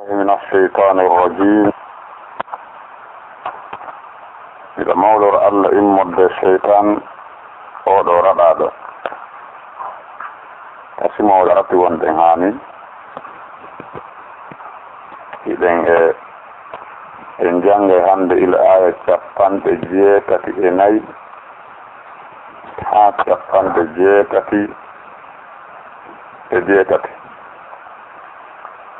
من الشيطان الرجيم إذا مولر الله إمد الشيطان أو دورة هذا kasi mawlarati wonde hani iɗen en jange hande ila aya capanɗe jeetati e nayyi ha capanɗe jeetati e jeetati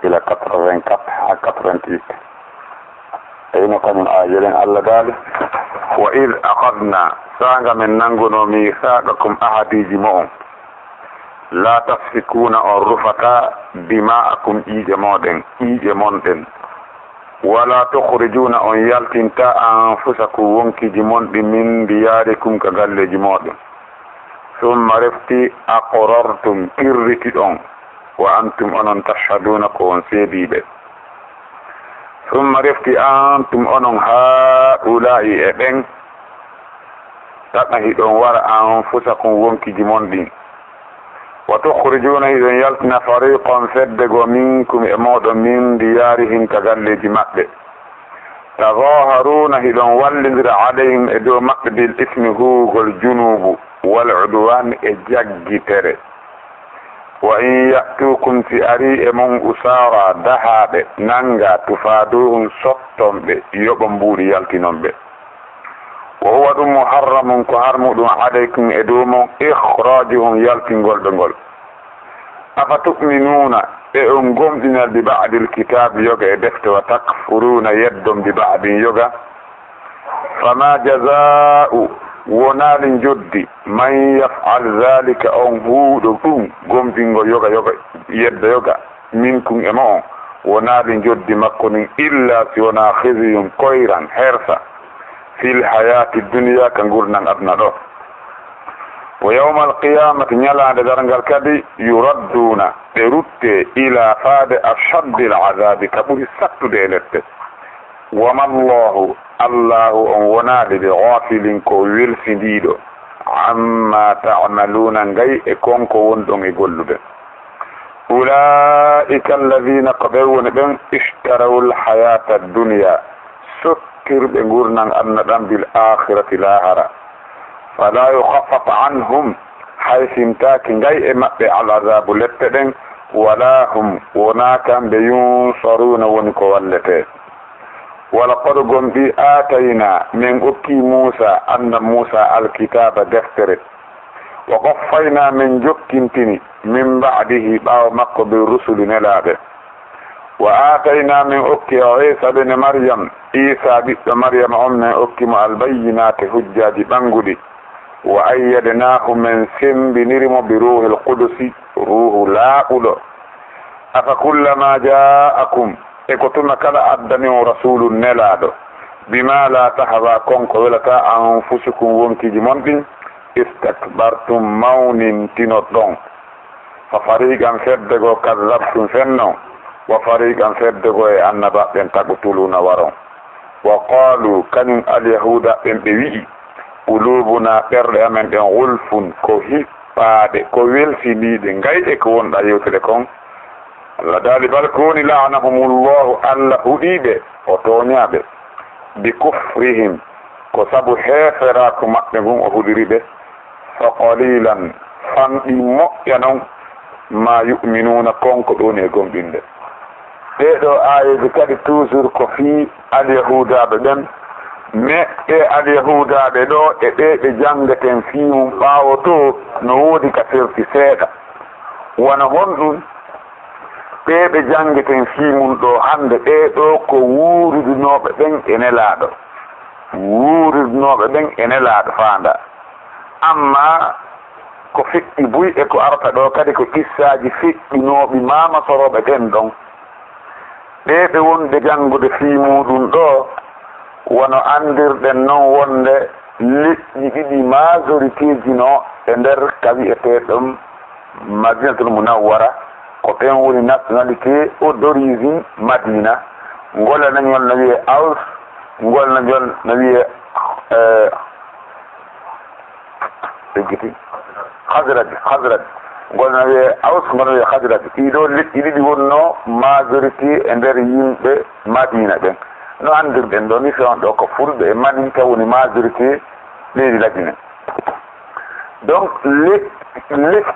ila 84 ha 88 eyno kañum ayelen Allah daali wa id akhadna sanga men nanguno misaqakum ahadiji mo on la tasfikuna on rufata dima'akum ƴiƴe moɗen ƴiƴe monɗen wala tukhrijuna on yaltinta anfusakum wonkiji monɗi min diyarikum ka galleji moɗon summa refti aqrartum kirriti ɗon wa antum onon tashhaduna ko on seediɓe summa refti antum onon haula'i e ɓen taɗahi ɗon wara anfusakum wonkiji monɗin wa tukhrijuna hiɗon yaltina fariqan feddego minkum e moɗon min diyarihim ka galleji maɓɓe tadaharuna hiɗon wallidira alayhim e dow maɓɓe bil ismi hugol junubu wal udwan e jaggitere wa in ya'tukum si ari e mon usara dahaɓe nanga tufaduhum sottonɓe yoɓo mbuuri yaltinonɓe wa huwa ɗum muharramun ko harmuɗum alaykum e dow mon ikhrajuhum yaltingol ɓe ngol afa tu'minuna e on gomɗinal bi ba'dil kitabi yoga e defte wa takfuruna yeddom bi ba'din yoga fama jaza'u wonali joddi man yaf'al zalika on huuɗo ɗum gomɗingo yoga yedda yoga minkum e ma on wonali joddi makko nin illa si wona khizyun koyran hersa fil hayati dunya ka gurnan adna ɗo wa yawma alqiyamati ñalande dargal kadi yuradduna ɓe rutte ila faade ashaddi alazabi ka ɓuri sattude e lette wama allahu on wonade ɓe ghafilin ko welsindiɗo amma ta'maluna ngay e konko wonɗon e gollude ulaika alladhina ko ɓe woni ɓen ishtaraw alhayata dunya sokkirɓe gurnan adna ɗam bil akhirati lahara fala yukhaffaf anhum hay simtaki ngay e maɓɓe alazabu lette ɗen wala hum wona kamɓe yunsaruna woni ko wallete walaqad gomɗi atayna min okki Musa anna Musa alkitaba deftere wa qaffayna min jokkintini min ba'dihi ɓawo makko be rusuli nelaɓe wa atayna min okki Isa bene Maryam Isa ɓiɗɗo Maryam on min okkimo albayyinati hujjaji ɓanguɗi wa ayyadnahu min sembinirimo bi ruhil qudusi ruhu laaɓuɗo afa kullama ja'akum e ko tuma kala addani o rasulun nelaɗo bima la tahwa konko welata anfusukum wonkiji mon ɗin istakbartum mawnin tinot ɗon fa fariqan feddego kadabtum fenno wa fariqan feddego e annabaɓen tagutuluna waron wa qalu kañum alyahuda ɓen ɓe wi'i qulubuna ɓerɗe amen ɗen gulfun ko hiɓɓaɗe ko welsiniɗe ngay e ko wonɗa yewtere kon Allah daali bal ko woni la'anahumullahu Allah huɗiɓe o toñaɓe bi kufrihim ko sabu heferako maɓɓe ngun o huɗiriɓe fa qalilan fanɗi moƴƴa noon ma yu'minuna konko ɗon e gomɗinde ɗeɗo ayeji kadi toujours ko fi alyahudaɓe ɓen mais ɓe alyahudaɓe ɗo e ɓe janggaten fimum ɓawo to no woodi ka serti seeɗa wona honɗum ɓe janggaten fimum ɗo hande ɓeɗo ko wuuridunoɓe ɓen e nelaɗo wuuridunoɓe ɓen e nelaɗo fanda amma ko fiɗɗi buy e ko arta ɗo kadi ko qissaji fiɗɗinoɓe mama soroɓe ɓen ɗon ɓe wonde janngude fimuɗum ɗo wono andirɗen noon wonde leƴƴi ɗiɗi majorité ji no e nder ka wi'eteɗum Madinatul Munawwara ko ɓen woni nationalité d'origine Madina ngol nañol no wiye Aws ngol nañol no wiye Khazraj gonna ye aus ngono ye khadrat ido liddi wonno majority e nder yimbe Madina ben no andirden do ni fewn do ko fulbe e maninka woni majority leydi ladina donc le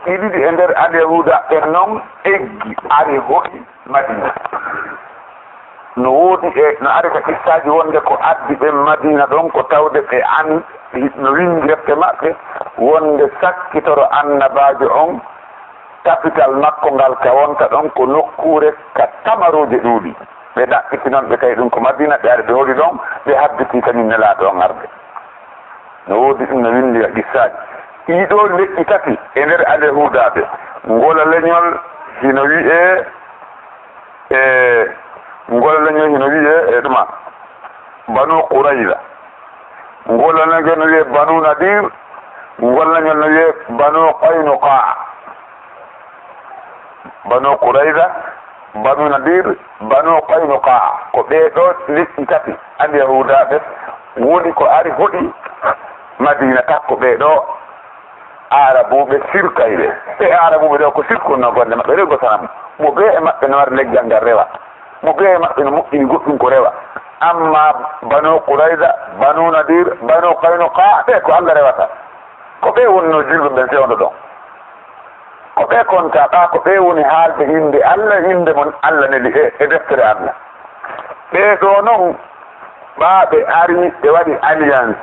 ididi e nder alyahuda e non eggi ari hoɗi Madina no woodi e no ari ka kissaji wonde ko addi ɓe Madina ɗon ko tawde ɓe an no windi defte maɓɓe wonde sakkitoro annabajo on capital makko ngal ka wonta ɗon ko nokkure ka tamaroje ɗuuɗi ɓe ɗaɓɓiti noon ɓe tawi ɗum ko Madina ɓe ari ɓe hoɗi ɗon ɓe habbiti kañum nelaɗo on arde no woodi ɗum no windi ka kissaji ɗiɗo leƴƴi tati e nder alyahudaɓe ngola leñol hino wi'e ngola leñol hino wi'e e ɗuma Banu Qurayza ngola leñol no wi'e Banu Nadir ngola leñol no wi'e Banu Qaynuqa Banu Qurayza Banu Nadir Banu Qaynuqa ko ɓeɗo leƴƴi tati alyahudaɓe woni ko ari hoɗi Madina takko ɓeɗo arabuɓe sirkayɓe ɓe arabuɓe ɗo ko sirkunno gonde maɓɓe rego tanam mo be e maɓɓe no war leggal ngal rewa mo be e maɓɓe no moƴƴini goɗɗum ko rewa amma Banu Qurayza Banu Nadir Banu Qaynuqa ɓe ko Allah rewata ko ɓe wonno julɓe ɓen fewndo ɗon ko ɓe konta ɓa ko ɓe woni haalde inde Allah inde mon Allah neli e deftere Allah ɓe ɗo noon ɓa ɓe ari ɓe waɗi alliance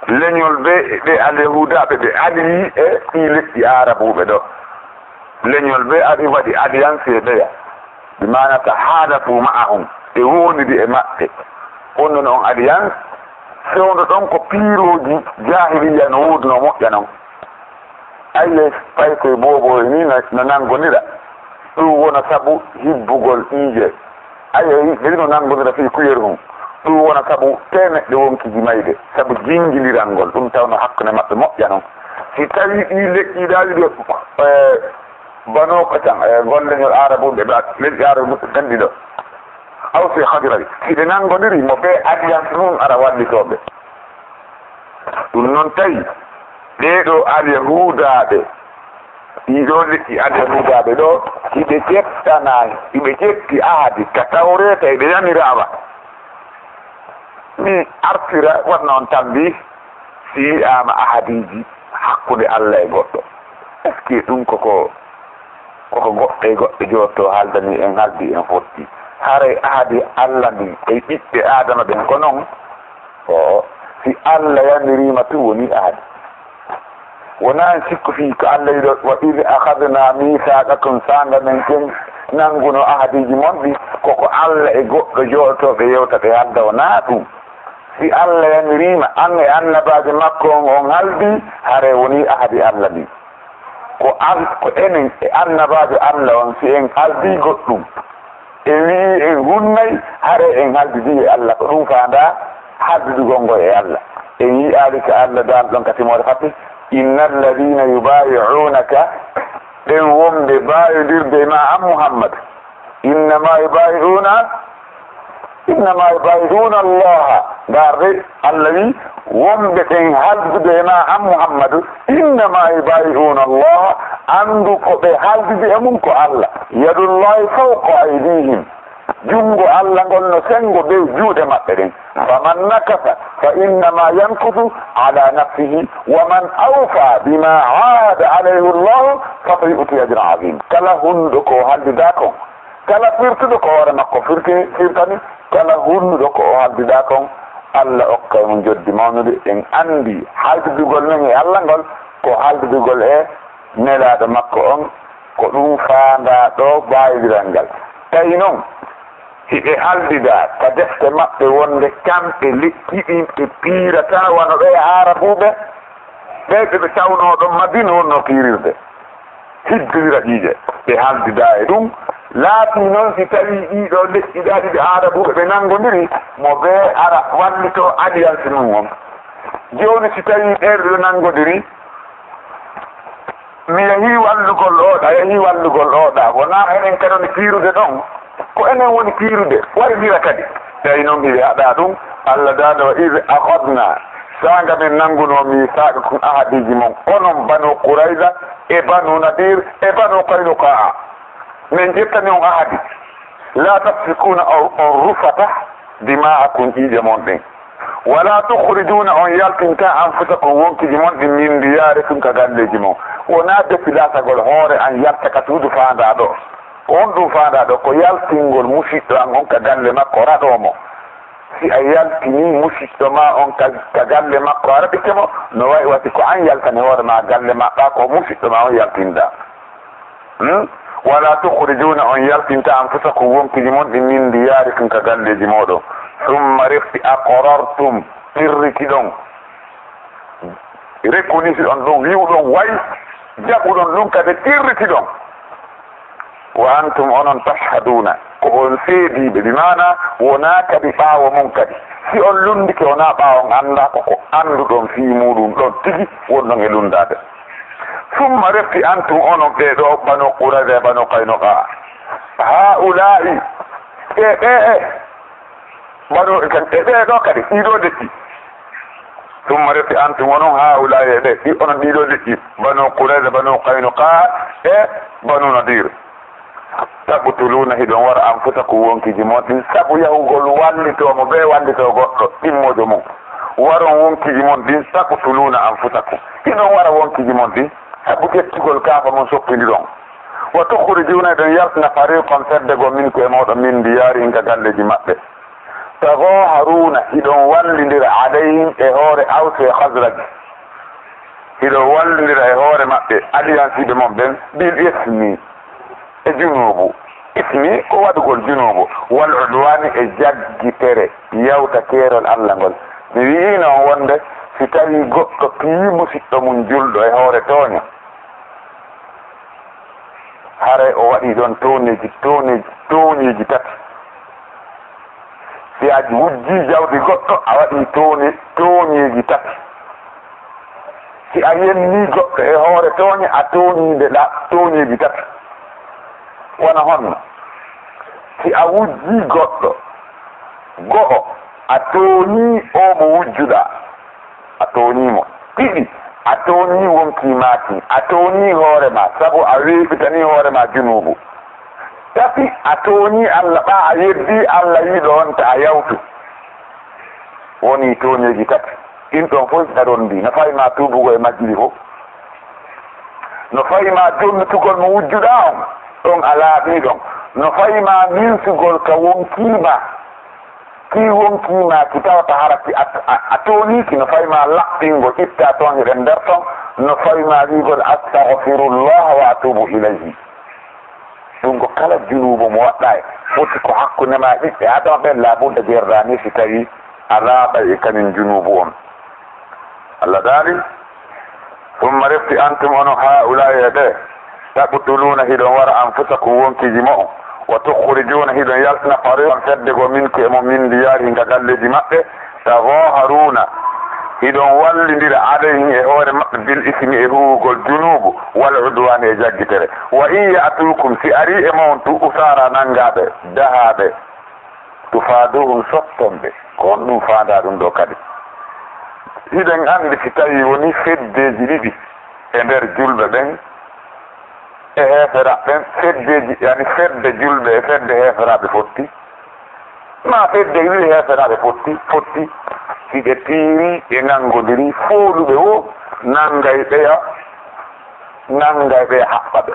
leñol ɓe alyahudaɓe ɓe ali e ɗi leƴƴi arabuɓe ɗo leñol ɓe ari waɗi alliance e ɓeya ɓe manata haalafu ma'ahum ɓe wonidi e maɓɓe onno noon alliance fewndo ɗon ko piiroji jahiliya no wudno moƴƴa noon aye fay koye bobo ni no nangodira ɗum wona saabu hibbugol ƴiije aye ɓe no nangodira fi kuyeru hum ɗum wona saabu temeɗɗe wonkiji mayde saabu jingilirangol ɗum tawno hakkude maɓɓe moƴƴa noon si tawi ɗi leƴƴi daawi ɗo Banu Qatan golleñol arabuɓe ɓe leƴƴi arabuɓe ɓenɗi ɗo Awsi e Khazraj si ɓe nangodiri mo ɓe alliance mum ara wallitoɓe ɗum noon tawi ɓeɗo alyahudaɓe ɗiɗo leƴƴi alyahudaɓe ɗo hiɓe ƴettana hiɓe ƴetti ahadi ka tawreta eɓe yamirama mi artira wonno on tambi si ama ahadiji hakkude Allah e goɗɗo est ce que ɗum koko goɗɗo e goɗɗo jotto haaldani en haldi en fotti haray ahadi Allah ndi e ɓiɓɓe adama ɓen ko noon o si Allah yamirima tu woni ahadi wona en sikku fi ko Allah yiɗo wa id akhadna mithaqakum sanga men ken nanguno ahadiji mon ɗi koko Allah e goɗɗo jottoɓe yewta ɓe halda wona ɗum si Allah yamirima an e annabaje makko on haldi hare woni ahadi Allah ɗi ko enen e annabaje Allah on si en haldi goɗɗum e wi en hunnay hare en haldidi e Allah ko ɗum fanda haddudugol ngo e Allah en yi'ali ka Allah dal ɗon katimore fatti inna alladina yubayi'unaka ɗen wonɓe bayodirde ma an Muhammad innama yubayi'una Allah darde Allah wi wonɓe ɓen haldude ma an Muhammadu innama yubayi'una Allah andu ko ɓe haldude e mum ko Allah yadullahi fawqa aydihim jungo Allah ngol no sengo be juuɗe maɓɓe ɗen faman nakasa fa innama yankusu ala nafsihi wa man awfa bima aada alayhi llahu fa sayu'ti ajran azim kala hunɗo ko haldida kon kala firtuɗo ko hoore makko firtani kala hunɗo ko o haldida kon Allah okkay mum joddi mawnude en andi haldudugol men e Allah ngol ko haldudugol e nelaɗo makko on ko ɗum faanda ɗo bawidiral ngal tawi noon hiɓe haldida ka defte maɓɓe wonde kamɓe leƴƴiɗi ɓe piirata wano ɓe arabuɓe ɓe ɓe tawnoɗo Madina wonno piirirde hiddidira ƴiije ɓe haldida e ɗum laati noon si tawi ɗiɗo leƴƴiɗa ɗiɗi arabuɓe ɓe nangodiri mo ɓe ara wallito alliance mum on joni si tawi ɓerɗo nangodiri mi yeehi wallugol oɗa wona enen kadi woni piirude ɗon ko enen woni piirude waridira kadi tawi noon mbiɓe haɗa ɗum Allah dada wa id akhadna sanga men nanguno mi saaga kun ahadiji mon onon banu qurayza e banu nadir e banu qaynuqa min jettani on ahadi la tasfikuna on rufata dima'akum ije mon ɗen wala tukhrijuna on yaltinta anfusakum wonkiji mon ɗin min diyarikum ka galleji mon wona defilasagol hoore an yalta ka suudu faanda ɗo on ɗum faanda ɗo ko yaltingol musidɗo an on ka galle makko raɗomo si a yaltini musidɗo ma on ka galle makko a raɓitemo no wayi wati ko an yaltani hoore ma galle maɓɓa ko musidɗo ma on yaltinda wala tukhrijuna on yaltinta anfusakum wonkiji mon ɗin min diyarikum ka galleji moɗon summa refti aqrartum tirriki ɗon rekonisi ɗon ɗon wiwɗon way jaɓuɗon ɗum kadi tirriki ɗon wa antum onon tashhaduna ko on seediɓe bimana wona kadi ɓaawo mon kadi si on lundike wona ɓaawon anda koko anduɗon fii muɗum ɗon tigi wonɗon e lundade summa refti antum onon ɓeɗo banu qurayza e banu qaynuqa haula'i banu ɓeɗo kadi ɗiɗo leƴƴi summa refti antum onon haula'i ɗe ɗi onon ɗiɗo leƴƴi banu qurayza banu qaynuqa e banu nadir tabutuluna hiɗon wara anfusakum wonkiji mon ɗin sabu yahugol wallitomo ɓe wallito goɗɗo ɗimmojo mum waron wonkiji mon ɗin tabutuluna anfusakum hiɗon wara wonkiji mon ɗin sabu ƴettugol kaafa mon soppindi ɗon wa tukhrijuna eɗen yaltina fariqan feddego min ko e moɗon min ndiyari inka galleji maɓɓe tazaharuna hiɗon wallidira alayhim e hoore awse e hasraj hiɗon wallidira e hoore maɓɓe alliance ɓe mon ɓen bil ismi e junubu ismi ko waɗugol junubu wal udwani e jaggitere yawta keerol allah ngol mi wiino on wonde si tawi goɗɗo pii musidɗo mum julɗo e hoore tooña hare o waɗi ɗon tooñeji tati si a wujji jawdi goɗɗo a waɗi tooñeji tati si a yenni goɗɗo e hoore tooña a tooñide tooñeji tati wona honno si a wujji goɗɗo go'o a tooñi o mo wujjuɗa a tooñimo ɗiɗi a tooñi wonki maaki a tooñi hoore ma sabu a weeɓitani hoore ma junubu tati a tooñi allah ɓa a yeddi allah yiɗo on ta a yawtu woni tooñeji tati ɗin ɗon fof ɗaɗon ndi no fayi ma tuubugo e majjiri fof no fayi ma jonnutugol mo wujjuɗa on ɗon a laaɓi ɗon no fayi ma minsugol ka wonkima ki wonkima ki tawata harati a tooniki no fayi ma laɓɓingol itta toon heɗen nder ton no fayi ma wigol astahfirullah wa atubu ilayhi ɗum ko kala junubu mo waɗɗa e foti ko hakkundema ɓiɓɓe adama ɓen laabuɗe jeerdani si tawi a laaɓa e kañum junubu on allah daali summa refti antum ono haulaye ɗe tabutuluna hiɗon wara anfusakum wonkiji mo on wa tukhrijuna hiɗon yaltina fariqan feddego min ko emo min ndiyari hinka galleji maɓɓe tazaharuna hiɗon wallidira alayhim e hoore maɓɓe bil ismi e huwugol junubu wal udwani e jaggitere wa in ya'tukum si ari e mon tu usara nangaɓe dahaɓe tufaduhum sottonɓe ko on ɗum faanda ɗum ɗo kadi hiɗen andi si tawi woni feddeji ɗiɗi e nder julɓe ɓen e heeferaɓe feddeji yani fedde julɓe e fedde heeferaɓe fotti ma fedde wi heeferaɓe fotti si ɓe tiiri ɓe nanngodiri fooluɓe o nanngay ɓeya haɓɓa ɓe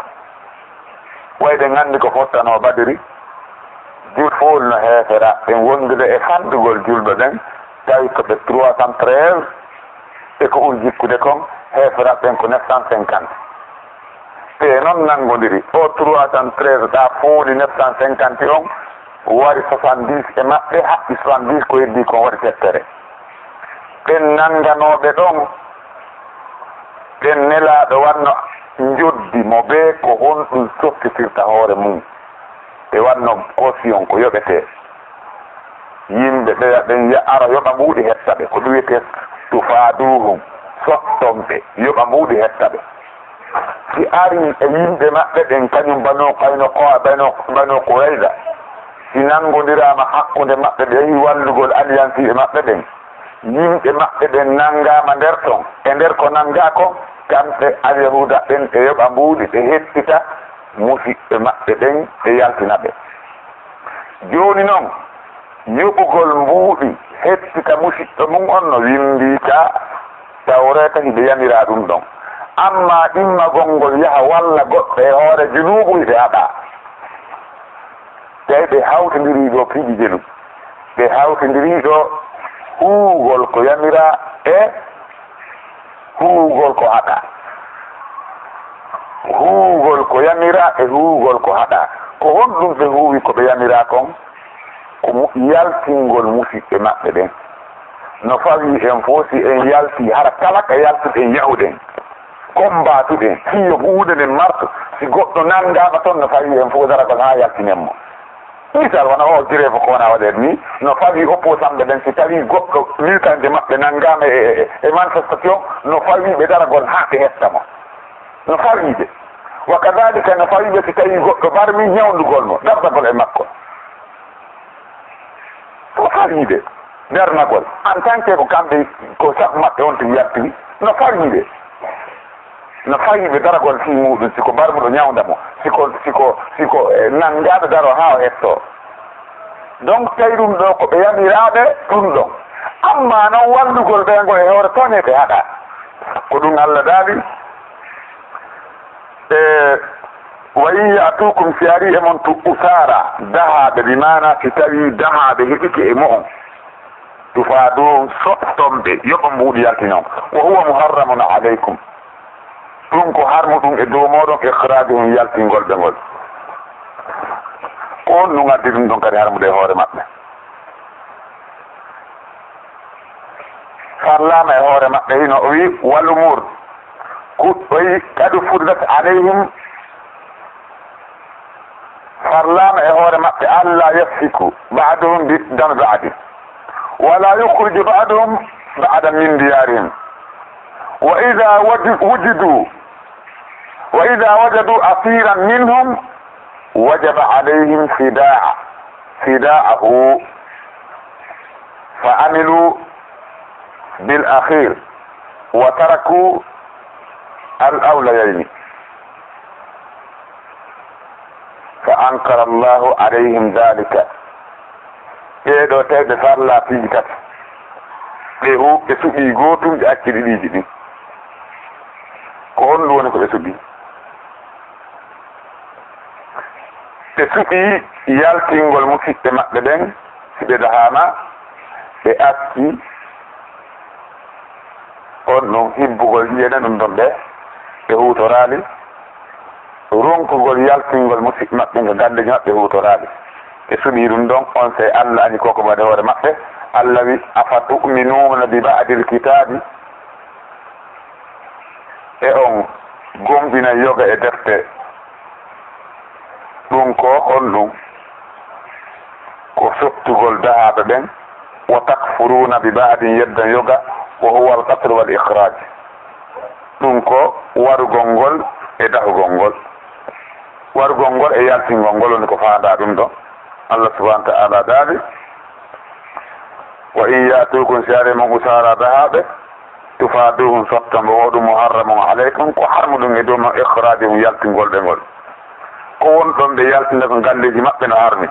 wayde nganndi ko fottano badiri jul foolno heeferaɓe wondude e fanndugol julɓe ɓen tawi ko ɓe 313 e ko ɓuri jikkude kon heeferaɓe ɓen ko 950 te noon nanngodiri o 313 ɗa fooli 950 on wari 70 e maɓɓe haɓɓi 70 ko heddi kon waɗi tettere ɓen nannganoɓe ɗon ɓen nelaaɗo wanno njoddi mo ɓe ko honɗum softitirta hoore mum ɓe wanno caution ko yoɓete yimɓe ɓeya ɓen ara yoɓa mbuuɗi hetta ɓe ko ɗum wiyete tufaduhum sottonɓe yoɓa mbuuɗi hetta ɓe si ari e yimɓe maɓɓe ɗen kañum banu qaynuqa banu qurayza si nanngodirama hakkunde maɓɓe ɓe yehi wallugol alliance e maɓɓe ɓen yimɓe maɓɓe ɓen nanngama nder ton e nder ko nannga ko kamɓe alyahuda ɓen ɓe yoɓa mbuuɗi ɓe hettita musiɓɓe maɓɓe ɓen ɓe yaltina ɓe. jooni noon yoɓugol mbuuɗi hettita musiɓɓe mum on no windi ka tawreta hiɓe yamira ɗum ɗon, amma immagol ngol yaha walla goɗɗo e hoore junubu hiɓe haɗa. tawi ɓe hawtodiri ɗo piiji jelu, ɓe hawtodiri ɗo huugol ko yamira e huugol ko haɗa, huugol ko yamira e huugol ko haɗa. ko honɗum ɓe huuwi ko ɓe yamira kon ko yaltingol musiɓɓe maɓɓe ɗen. no fawi en fo si en yalti hara kala ka yaltuɗen yahuɗen kombatuɗen fiyo huude nden marto si goɗɗo nanngama toon no fawi en fo daragol ha yaltinen mo. misal wona o jirefo ko wona waɗen ni no fawi opposamɓe ɗen si tawi goɗɗo militante maɓɓe nanngama e manifestation no fawi ɓe daragol ha ɓe hetta mo, no fawiɓe. wa kadalika no fawiɓe si tawi goɗɗo barmi ñawdugol mo dardagol e makko, no fawiɓe dernagol en tant que ko kamɓe ko sabu maɓɓe on to yaltiri no fawiɓe, no fawiɓe daragol fi muɗum siko barmuɗo ñawda mo siko nanngaɓe daro ha o hetto. donc tawi ɗum ɗo ko ɓe yamiraɓe ɗum ɗon, amma noon wallugol ɓengo e hoore toon ɓe haɗa ko ɗum Allah daali wa in yatukum si ari e mon tu usara dahaɓe bi mana si tawi dahaɓe heɓike e mo on tufa ɗum sottomɓe yoɓa mbuuɗi yaltinon wa huwa muharramun alaykum, ɗum ko harmu ɗum e dow moɗon ikhrajuhum yaltingol ɓe ngol. ko on ɗum addi ɗum ɗon kadi harmude e hoore maɓɓe. fallama e hoore maɓɓe hino o wi wal umur o wi kadi furdat alayhim, fallama e hoore maɓɓe alla yasfiku ba'duhum bi dam ba'di wala yukhriju ba'duhum ba'da min diyarihim wa idha wajadu asiran minhum wajaba alayhim fida'ahu fa amilu bil akhir wa taraku al awlayaini fa ankara Allahu alayhim dhalika. ɓeeɗo tawɓe farla piiji tati ɓe suɓi gootum ɓe acci ɗiɗiiji ɗin ko honɗum woni ko ɓe suɓi. ɓe suɓi yaltingol musiɓɓe maɓɓe ɓen si ɓe dahama ɓe acci on ɗum hibbugol ƴiyene ɗum ɗon ɓe huutoraali ronkugol yaltingol musiɓɓe maɓɓe ngo galleji maɓɓe huutoraali ɓe suɓi ɗum ɗon on sey Allah ani koko waɗe hoore maɓɓe. Allah wi afa tu'minuna bi ba'dil kitabi, e on gomɗina yoga e defte ɗum ko honɗum ko sottugol dahaɓe ɓen wa takfuruna bi ba'din yeddan yoga wa huwa al qatl wal ikhraj, ɗum ko warugol ngol e dahugol ngol, warugol ngol e yaltingol ngol woni ko faanda ɗum ɗon. Allah subhanahu wa ta'ala daali wa in yatukum siare mon usara dahaɓe tufaduhum sottamɓe woɗum muharramun alaykum ko harmuɗum e dow ma ikhrajuhum yaltingol ɓe ngol ko won ɗon ɓe yaltinda ko galleji maɓɓe no harmi.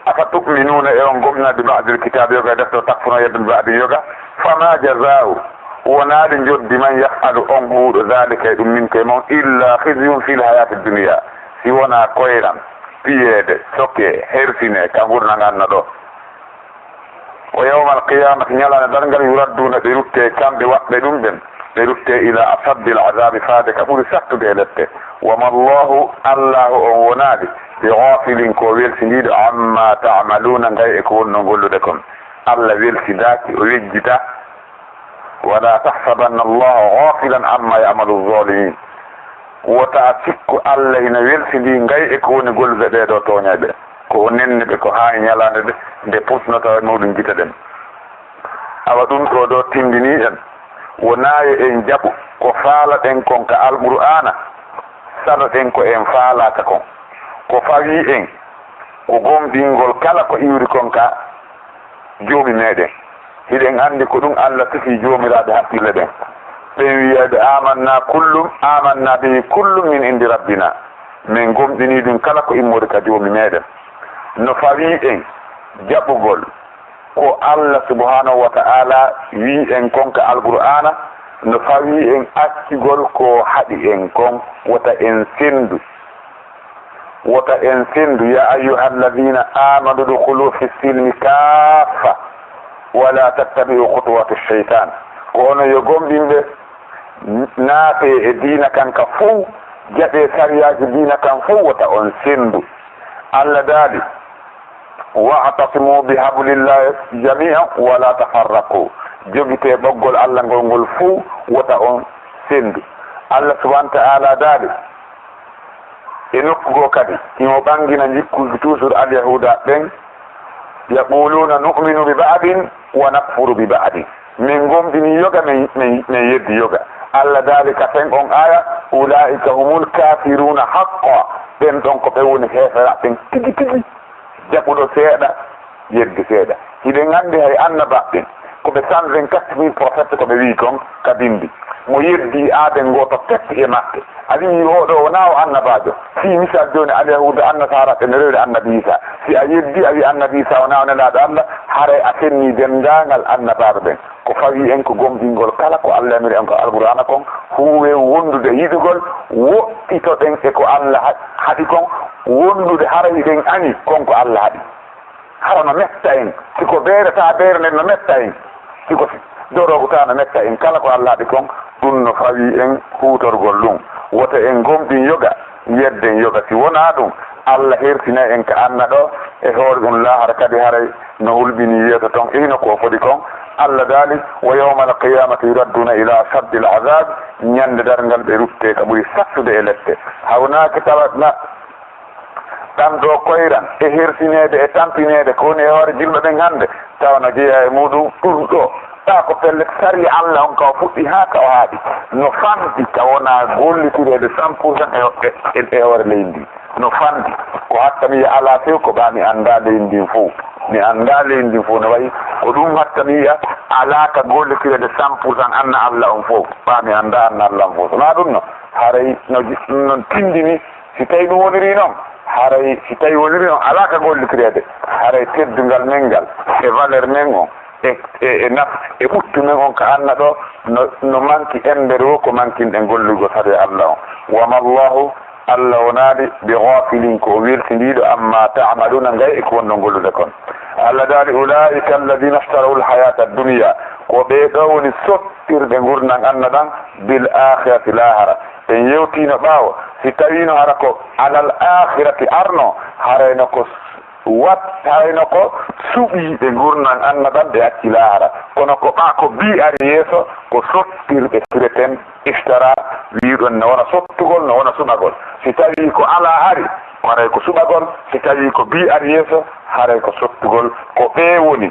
afa tu'minuna e on gomnade ba'dil kitabe yoga e defto takfuno yedden ba'di yoga fama jaza'u wonaade joddi man yafalu on huuɗo dhalika e ɗum min koye mon illa khizyun fil hayati dunia, si wona koyran piyeede sokke hersine ka gurna ganna ɗo. wa yawma alqiyamati ñalane dargal yuradduna ɓe rutte kamɓe waɓɓe ɗum ɓen ɓe rutte ila asabbi l azabi faade ka ɓuri sattude e lette. wama llahu allahu on wonaade bi ghafilin ko welsindiɗo amma ta'maluna ngay e ko wonno gollude kon. Allah welsidaki o wejjita wala tahsabanna allaha ghafilan amma ya'malu zalimin, wota sikku Allah ina welsindi ngay e ko woni gollude ɗeɗo toñaɓe ko nenne ɓe ko ha e ñalande ɓe nde pusnoto muɗum gita ɗen. awa ɗum ɗo ɗo tindini en wonayi en jaɓu ko faala ɗen kon ka alqur'ana sara ɗen ko en faalaka kon ko fawi en ko gomɗingol kala ko iwri kon ka joomi meɗen hiɗen andi ko ɗum Allah sifi jomiraɓe hakkille ɗen ɓen wiyade amanna bihi kullum min indi rabbina min gomɗini ɗum kala ko immode ka joomi meɗen no fawi en jaɓugol ko Allah subhanahu wa ta'ala wi en konka alqur'ana no fawi en accigol ko haɗi en kon wota en sendu ya ayyuha alladhina amanu dukhulu fi silmi kaffa wala tattabi'u khutuwati shaytan ko ono yo gomɗinɓe naate e diina kanka fuu jaɓe sariyaji diina kan fuu wota on sendu Allah daali wa'tasimu bihablillahi jami'an wala tafarraqu jogite ɓoggol Allah ngol fuu wota on sendu Allah subhanahu wa ta'ala daali e nokkugo kadi imo ɓangina jikkuji toujours alyahuda ɓen yaquluna nu'minu bi ba'din wa nakfuru bi ba'din min gomɗini yoga min yeddi yoga Allah dalika ten on aya ulaika humul kafiruna haqqa ɓen ɗon ko ɓe woni hefera ɓen tigi tigi jaɓuɗo seeɗa yeddi seeɗa hiɗen andi hay annabaɓɓen koɓe 124 000 prophète koɓe wi kon ka bindi mo yeddi aaden goto petti e maɓɓe aɗa wi oɗo wona o annabajo si misal joni alyahuda annasaraɓe ne rewde annabi Isa si a yeddi a wi annabi Isa wona o nelaɗo Allah haray a senni dendagal annabaɓe ɓen ko fawi en ko gomɗingol kala ko Allah amiri en ko alqur'ana kon huuwe wondude yiɗugol woɗɗitoɗen e ko Allah haɗi kon wondude haray ɗen ani konko Allah haɗi hara no metta en siko beereta beere nden no metta en siko dorogo ta no metta en kala ko Allah haɗi kon ɗum no fawi en huutorgol ɗum woto en gomɗin yoga yedden yoga si wona ɗum Allah hertina en ka anna ɗo e hoore ɗum lahara kadi haray no hulɓini yeeso ton ino ko foɗi kon Allah daali wa yawma alqiyamati yuradduna ila ashaddi al'azab ñande dargal ɓe rutte ka ɓuri sattude e lette hawnaki tawatna ɗan ɗo koyran e hersinede e tampinede ko woni e hoore jilɓe ɓen hande tawno jeeya e muɗum ɗum ɗo ta ko pelle sari Allah on ka o fuɗɗi ha ka o haaɗi no fandi ka wona gollitirede 100% e hoore leydi no fandi ko hatta mi yiya ala few ko ɓa mi anda leydi fo mi anda leydi fo no wayi ko ɗum hatta mi yiya ala ka gollitirede 100% anna Allah on fof ɓa mi anda anna Allah on fof sona ɗum no haray no tindini si tawi ɗum woniri noon haray si tawi woniri noon ala ka gollitirede haray teddugal men ngal e valeur men on e naf e ɓuttu men on ka anna ɗo no manki embere wo ko mankinɗen gollugo sare Allah on wama Allahu Allah wonaade bi ghafilin ko wirtindiɗo amma ta'maluna ngay e ko wonno gollude kon Allah daali ulaika alladina ishtaraw alhayata ad-dunya ko ɓe ɗo woni sottirɓe gurnan anna ɗan bil akhirati lahara en yewtino ɓaawo si tawino hara ko alal akhirati arno harayno ko harayno ko suɓiɓe gurnan anna ɗan ɓe acci lahara kono ko ɓa ko bi ari yeeso ko sottirɓe fireten iftara wiɗon no wona sottugol no wona suɓagol si tawi ko ala ari haray ko suɓagol si tawi ko bi ari yeeso haray ko sottugol ko ɓe woni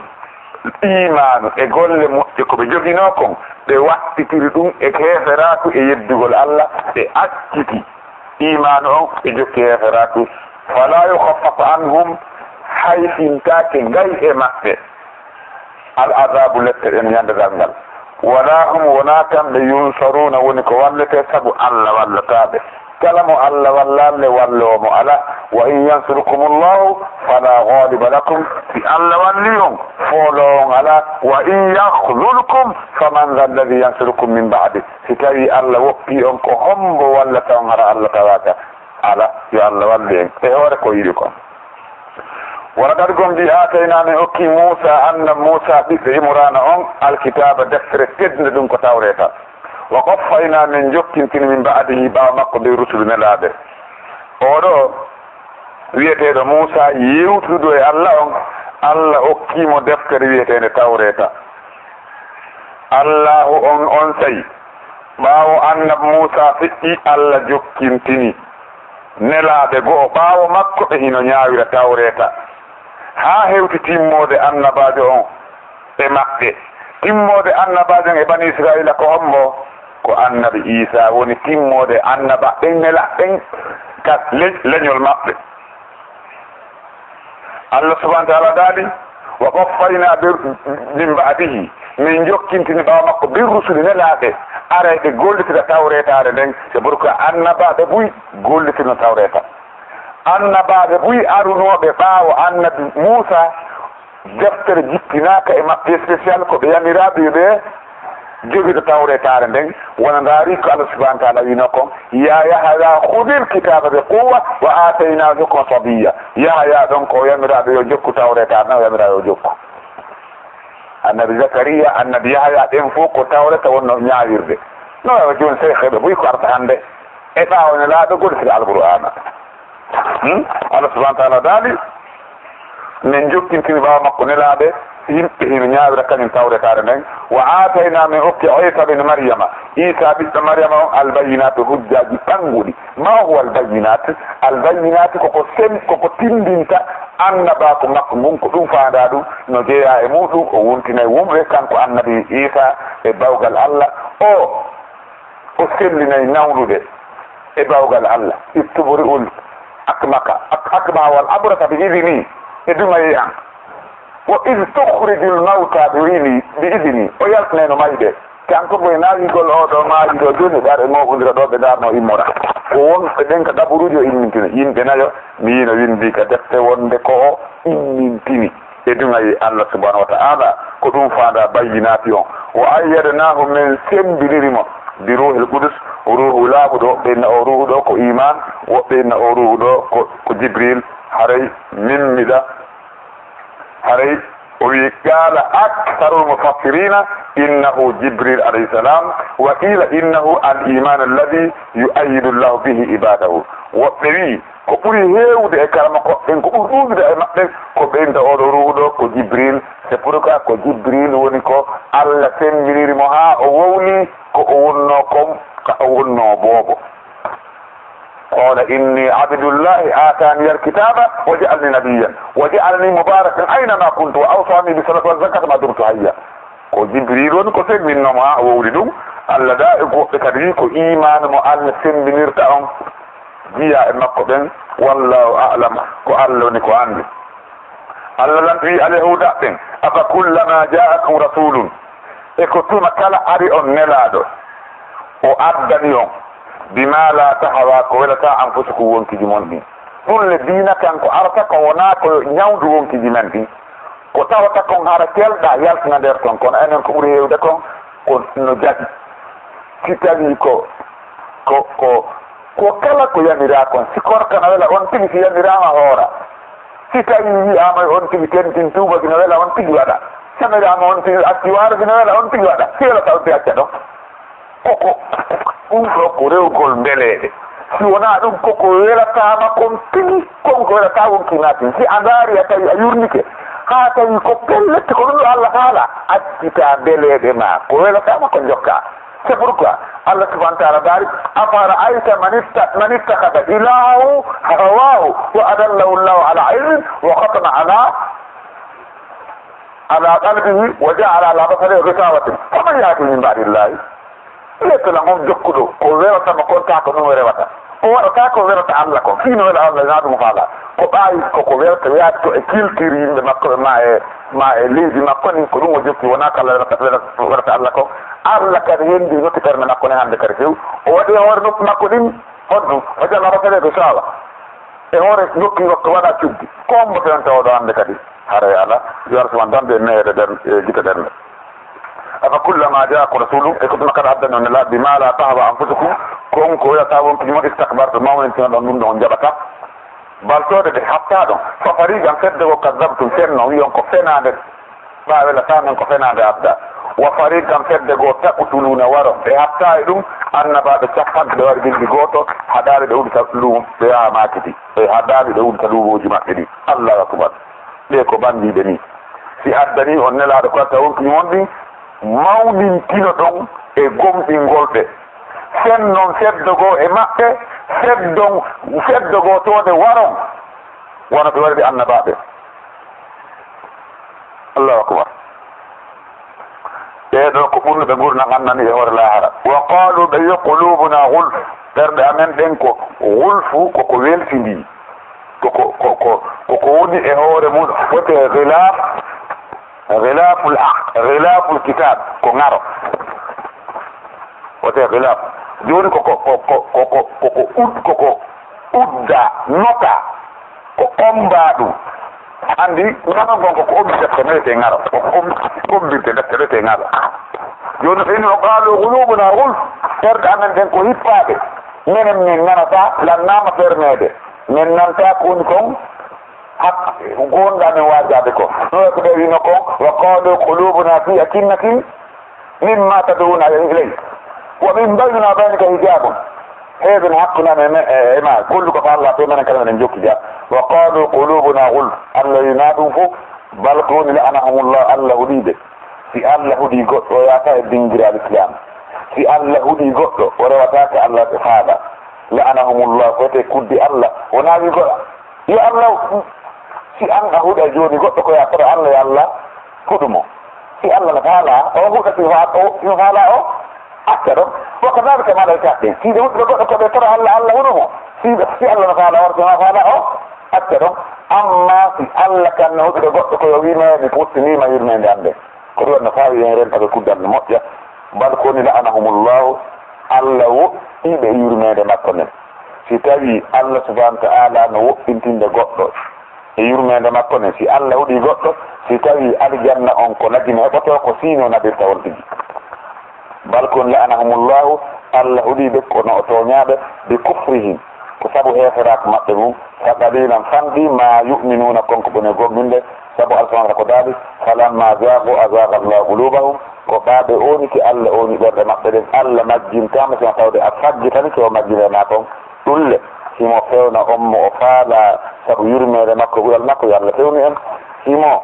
imanu e golle moƴƴe koɓe jogino kon ɓe wattitiri ɗum e heferatu e yeddugol Allah ɓe acciti imanu on e jokki heferatu fala yukhaffaf anhum hayfintake ngay e maɓɓe al azabu lette ɗen ñandedal ngal wala hum wona kamɓe yunsaruna woni ko wallete saabu Allah wallataɓe kala mo Allah wallalle wallomo ala wa in yansurukumullahu fala ghaliba lakum si Allah walli on folo on ala wa in yakhlulkum faman dha alladhi yansurukum min ba'di si tawi Allah woppi on ko hombo wallata on hara Allah tawaka ala yo Allah walli en e hoore ko yiɗi kon ولقد قم بآتينا من أكي موسى أن موسى بك إمرانا أن الكتاب دفتر تدن دون كتاوريتا وقفينا من جوكين من بعده با مقضي رسلنا لابه أولو ويتيد موسى يوتدو الله أكي مو دفتر ويتيد تاوريتا الله أن سي باو أن موسى فئي الله جوكين تني نلابه go bawo makko be hino nyaawira tawreta ha hewti timmode annabajo on e maɓɓe timmode annabajo e bani israila ko hombo ko annabi Isa woni timmode annaba ɓen nelaɓɓen ka leñol maɓɓe Allah subhanahu wa ta'ala daali wa qaffayna min ba'dihi min jokkintini ɓawa makko bir rusuli nelaɓe arayɓe gollitira tawretare nden c'est pour que annabaɓe ɓuy gollitino tawreta annabaɓe ɓuy arunoɓe ɓaawo annabi Moussa deftere jippinaka e maɓɓe spécial ko ɓe yamiraɓe ɓe jogiɗo tawretare nden wona ndaari ko Allah subahana taala wino kon ya yahaya hudil kitaba ɓe quwa wa atayna hukma sabiya yahaya ɗon ko yamiraɓe yo jokku tawretare na o yamiraɓe yo jokku annabi Zakariya annabi Yahaya ɗen fof ko tawreta wonno ñaawirde no wawa joni seyheɓe ɓuy ko arta hannde e ɓaawone laaɓe goltide alqur'ana Allah subahana taala daali min jokkintini ɓaawa makko nelaaɓe yimɓe hino ñaawira kañum tawretare nden wa atayna min hokki Isa bine Maryama Isa ɓiɗɗo Maryama on albayinat hujjaji ɓanguɗi ma huwa albayinat koko tindinta annabako makko ngun ko ɗum faanda ɗum no jeeya e muɗum o wontina wumɓe kanko annabi Isa e bawgal Allah o sellinayi nawlude e bawgal Allah ittubori ul akma wal abrata bi idini e dumayi an wo is tukhrijul mawta bi idini o yaltinayno mayɓe kanko boye naawigol oɗo maayi ɗo joni ɗaɗe moɓodira ɗo ɓe darno immora ko wonɓe ɗen ka ɗaɓuruji o immintini yimɓe nayo mi yino windi ka defte wonde ko o immintini e dugayi Allah subahanahu wa ta'ala ko ɗum faanda bayyinati on o ayyadnahu min sembinirimo bi ruhil qudus ruhu laaɓuɗo ɓenna o ruhu ɗo ko iman woɓɓe inna o ruhu ɗo ko Jibril haray mimmiɗa haray o wi qala aktharul mufassirina innahu Jibril alayhi salam wa qila innahu al iman alladhi yu'ayyidu llahu bihi ibadahu woɓɓe wi ko ɓuri heewde e kalama koɓɓen ko ɓuri ɗuuɗude e maɓɓen ko ɓeynta oɗo ruuɗo ko Jibril c'est pourquoi ko Jibril woni ko Allah semminirimo ha o wowni ko o wonno kom ka o wonno boobo qala inni abdullahi atani alkitaba wa ja'alni nabiyyan wa ja'alni mubarakan aynama kuntu wa awsani bis salati waz zakati ma dumtu hayya ko Jibril woni ko semminnomo ha o wowni ɗum Allah da e goɓɓe kadi wi ko iman mo Allah semminirta on jiya e makko ɓen wallahu a'lam ko Allah woni ko andi Allah lanti alyahuda ɓen afa kullama ja'akum rasulun e ko tuma kala ari on nelaɗo o addani on bima la tahawa ko welata anfusukum wonkiji mon ɗin ɗum le diina kan ko arata ko wona ko ñawdu wonkiji men ɗin ko tawata kon hara kelɗa yaltina nder ton kono enen ko ɓuuri hewde kon ko no jaɓi si tawi ko kala ko yamira kon si korkana wela on tigi si yamirama hoora si tawi wiyama on tigi tentin tuuba kino wela on tigi waɗa samirama on tigi acciwaro kino wela on tigi waɗa si wela tawti acca ɗon koko ɗum ɗo ko rewgol mbeleɗe si wona ɗum koko welatama kon tigi kon ko welata wonkinatin si a daari a tawi a yurnike ha tawi ko pellette ko ɗum ɗo Allah haala accita mbeleɗe ma ko welatama ko jokka c'est pourquoi Allah subhanahu wa ta'ala daari afara ayta man ittakhadha ilahahu hawahu wa adallahu Allahu ala ilmin wa khatama ala qalbihi wa ja'ala ala basarihi ghishawatin faman yati min ba'dillahi lettala on jokkuɗo ko wewatama konta ko ɗum rewata o waɗata ko welata Allah ko fino wela Allah naɗum haala ko ɓaawi koko welta yaade to e culture yimɓe makko ma e leydi makko ni ko ɗum o jokki wona kala welata Allah ko Allah kadi hendi nokki terne makko ne hande kadi few o waɗi hoore nokki makko ɗin hoɗɗum o jalla basare ko sawa e hoore nokki makko waɗa cuggi kombo ten tawoɗo hande kadi haray ala yo Allah suman dande neede gita ɗernde afa kullama jaakum rasulum e ko ɗum kadi addani on laaɓi ma la tahwa anfusukum kon ko welata wonko jumon istakbarto mawnintina ɗon ɗum ɗo on jaɓata baltode de hatta ɗon so farigan fedde ko kadabtum fenno wiyon ko fenade ɓa welata men ko fenade adda wa farigan fedde goo taɓutuluna waro ɓe hatta e ɗum annabaɓe capanɗe ɓe waɗi ɓilɗi goto haɗaɓe ɗe udita luum ɓe yaha makiti ɓe haɗaɓe ɗe udita luumoji maɓɓe ɗi allahu akbar ɓe ko bandiɓe ni si addani on nelaɗo ko atta wonki mon ɗi mawnintino ɗon e gomɗingol ɓe sennon feddogo e maɓɓe feddogo tode waron wona ɓe waɗi annabaɓe allahu akbar ɓeɗo ko ɓurno ɓe gurna gandani e hoore lahara wa qalu ɓe yo qulubuna gulf ɓerɗe amen ɗen ko gulfu koko weltindi koko woni e hoore mum wote hilaf ghilaful kitab ko ngaro wote ghilaf joni ko udda nota ko ombadu andi ngano gonko ko obbi ko mete ngaro ko ombirte defte ngaro joni fini o qalu qulubuna ghulf terda amen den ko hippade menen min nanata lan nama fermede min nanta kun kon hak gonda men wajabe ko no ko de wino ko wa qalu qulubuna fi akinnatin mimma tad'una ilayhi wa min baynina baynaka hijabun هذا حقنا ما كل كفار الله في من كلام نجوك جاء وقالوا قلوبنا غلف الذين نادوا بل قول لعنهم الله الله هديد في الله هدي قط ويعطى الدين جرى الإسلام في الله هدي قط ورواتاك الله تفادا لعنهم الله وتكد الله ونادي قط يا الله في الله هدى جوني قط ويعطى الله يا الله كدمو في الله نفعلا أو هدى تفادا أكثر وكذلك ما لا يكفي في ذلك قد ترى الله ونمو في الله نفعل ورثنا فعله أكثر أما في الله كان هدى قد يوينا بقوتني ما يرمين عنده قلوا النفعل يهرين قد كود المؤجة بل كون لعنهم الله الله إذا يرمين مكنا في تالي الله سبحانه وتعالى نوء انتين ده قد يرمين مكنا في الله هدى قد في تالي الجنة أنكو نجم هبطة وقسينه نبيل تولتي بل كن لعنهم الله الله هدي بك ونأتونياب بكفرهم كسبوا هيفراك مقبهم فقليلا فندي ما يؤمنون كنك بنقوم من ذلك سبوا ألفان ركضابي فلما زاغوا أزاغ الله قلوبهم وقاب أونك ألا أوني برد مقبهم ألا مجين كامس وقود أفجي فنك ومجين لناكم كل سيمو فيونا أم وفالا سبوا يرمي لنكو قول المكو يالا فيوني سيمو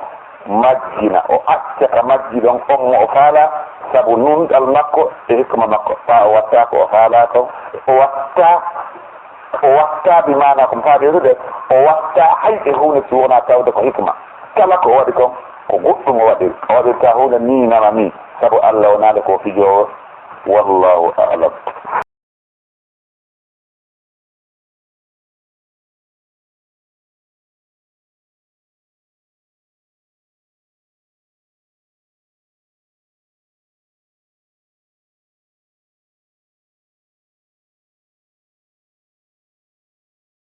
majjina o accata majjidon on o faala sabu nundal makko e hikma makko fa o watta ko o faala ko o watta bi mana ko faadirude o watta hayde hunde si wona tawde ko hikma kala ko waɗi kon ko goɗɗum o waɗirta hunde ni nama ni sabu Allah wonade ko fijowo wallahu a'lam